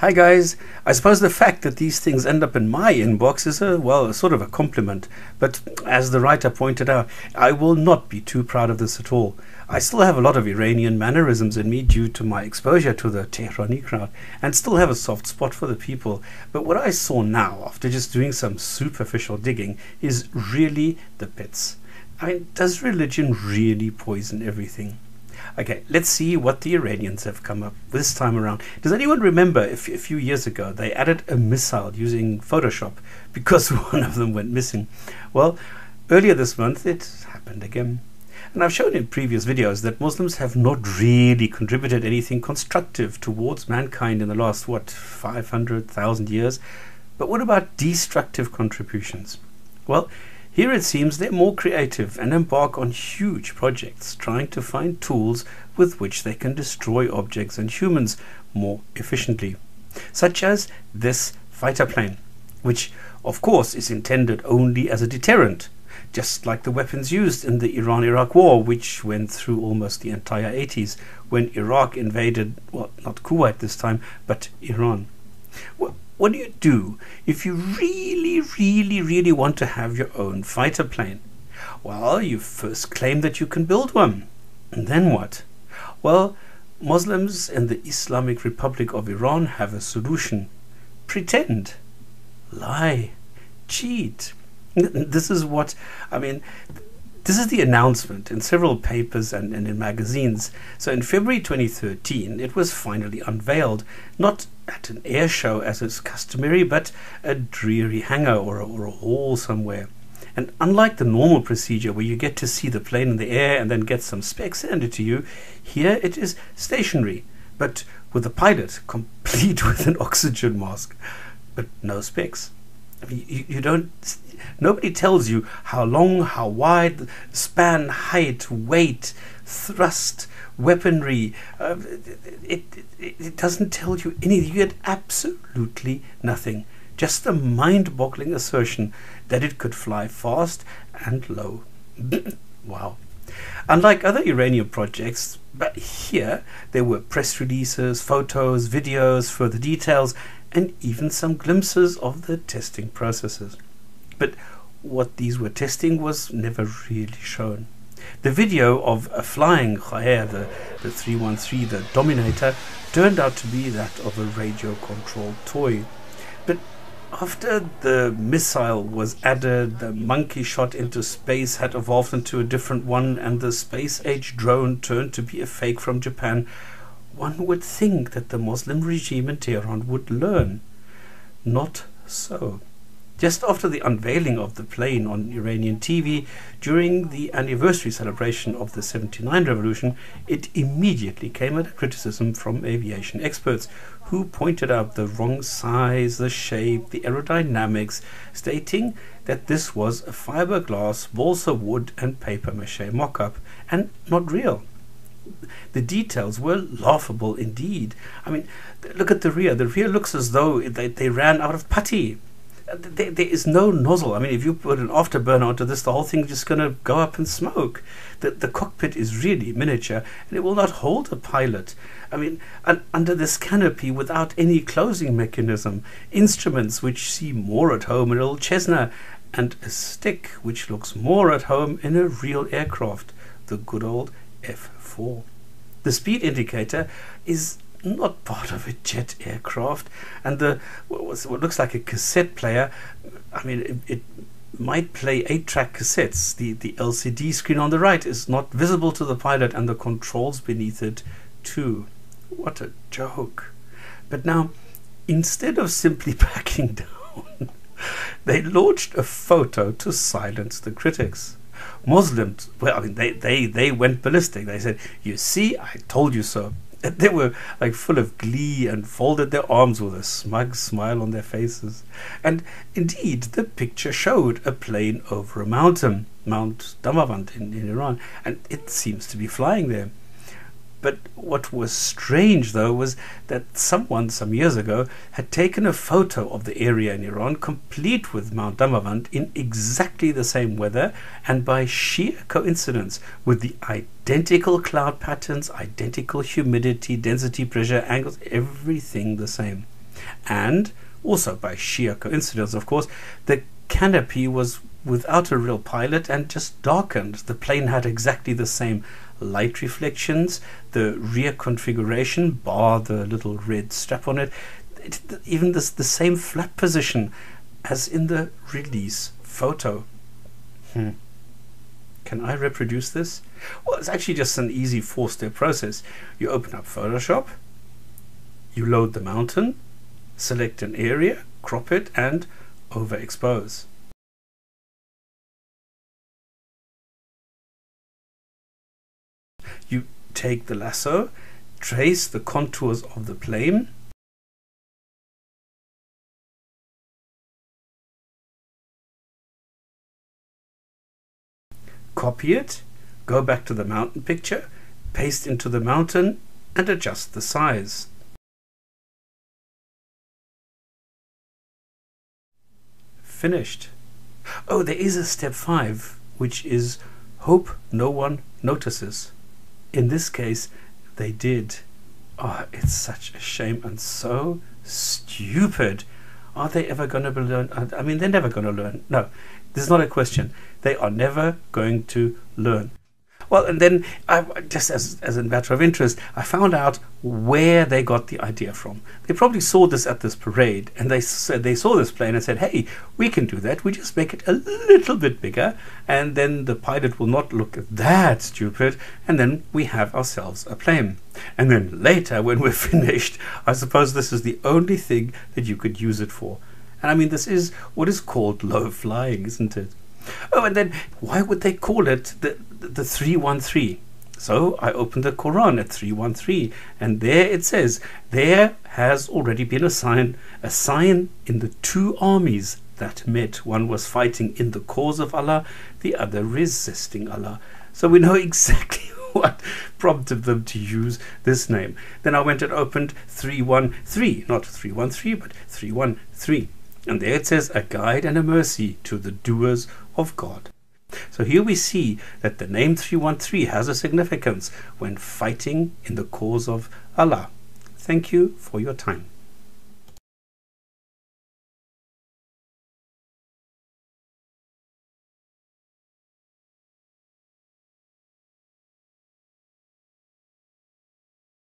Hi guys, I suppose the fact that these things end up in my inbox is a sort of a compliment, but as the writer pointed out, I will not be too proud of this at all. I still have a lot of Iranian mannerisms in me due to my exposure to the Tehrani crowd, and still have a soft spot for the people, but what I saw now, after just doing some superficial digging, is really the pits. I mean, does religion really poison everything? Okay, let's see what the Iranians have come up with this time around. Does anyone remember if a few years ago they added a missile using Photoshop because one of them went missing? Well, earlier this month it happened again. And I've shown in previous videos that Muslims have not really contributed anything constructive towards mankind in the last, 500,000 years? But what about destructive contributions? Well, here it seems they're more creative and embark on huge projects, trying to find tools with which they can destroy objects and humans more efficiently. Such as this fighter plane, which of course is intended only as a deterrent, just like the weapons used in the Iran-Iraq war, which went through almost the entire 80s, when Iraq invaded, well, not Kuwait this time, but Iran. What do you do if you really want to have your own fighter plane? Well, you first claim that you can build one. And then what? Well, Muslims in the Islamic Republic of Iran have a solution. Pretend. Lie. Cheat. This is this is the announcement in several papers and in magazines. So in February 2013, it was finally unveiled, not at an air show as is customary, but a dreary hangar or a hall somewhere. And unlike the normal procedure where you get to see the plane in the air and then get some specs handed to you, here it is stationary, but with a pilot complete with an oxygen mask, but no specs. I mean, nobody tells you how long, how wide, span, height, weight, thrust, weaponry. It doesn't tell you anything. You get absolutely nothing. Just a mind-boggling assertion that it could fly fast and low. Wow. Unlike other Iranian projects, but here there were press releases, photos, videos, further details, and even some glimpses of the testing processes. But what these were testing was never really shown. The video of a flying Khair, the 313, the Dominator, turned out to be that of a radio-controlled toy. But after the missile was added, the monkey shot into space had evolved into a different one, and the space-age drone turned to be a fake from Japan, one would think that the Muslim regime in Tehran would learn. Not so. Just after the unveiling of the plane on Iranian TV during the anniversary celebration of the 79 revolution, it immediately came under criticism from aviation experts who pointed out the wrong size, the shape, the aerodynamics, stating that this was a fiberglass, balsa wood and paper mache mock-up and not real. The details were laughable indeed. I mean, look at the rear. The rear looks as though they ran out of putty. There is no nozzle. I mean, if you put an afterburner onto this, the whole thing is just going to go up in smoke. The cockpit is really miniature, and it will not hold a pilot. I mean, under this canopy without any closing mechanism, instruments which seem more at home in an old Cessna, and a stick which looks more at home in a real aircraft, the good old F4. The speed indicator is not part of a jet aircraft, and what looks like a cassette player, I mean, it might play 8-track cassettes. The LCD screen on the right is not visible to the pilot, and the controls beneath it too. What a joke. But now, instead of simply backing down, they launched a photo to silence the critics. Muslims, well, I mean, they went ballistic. They said, "You see, I told you so." And they were like full of glee and folded their arms with a smug smile on their faces. And indeed, the picture showed a plane over a mountain, Mount Damavand in Iran, and it seems to be flying there. But what was strange, though, was that someone some years ago had taken a photo of the area in Iran, complete with Mount Damavand, in exactly the same weather, and by sheer coincidence, with the identical cloud patterns, identical humidity, density, pressure, angles, everything the same. And also by sheer coincidence, of course, the canopy was without a real pilot and just darkened. The plane had exactly the same light reflections, the rear configuration, bar the little red strap on it, even the same flap position as in the release photo. Can I reproduce this? Well, it's actually just an easy 4-step process. You open up Photoshop, you load the mountain, select an area, crop it, and overexpose. You take the lasso, trace the contours of the plane, copy it, go back to the mountain picture, paste into the mountain, and adjust the size. Finished. Oh, there is a step 5, which is hope no one notices. In this case, they did. Oh, it's such a shame and so stupid. Are they ever going to learn? I mean, they're never going to learn. No, this is not a question. They are never going to learn. Well, and then, just as a matter of interest, I found out where they got the idea from. They probably saw this at this parade, and they saw this plane and said, hey, we can do that. We just make it a little bit bigger, and then the pilot will not look that stupid, and then we have ourselves a plane. And then later, when we're finished, I suppose this is the only thing that you could use it for. And I mean, this is what is called low flying, isn't it? Oh, and then why would they call it the 313? So I opened the Quran at 313, and there it says, there has already been a sign in the 2 armies that met. One was fighting in the cause of Allah, the other resisting Allah. So we know exactly what prompted them to use this name. Then I went and opened 313, not 313, but 313. And there it says, a guide and a mercy to the doers of God. So here we see that the name 313 has a significance when fighting in the cause of Allah. Thank you for your time.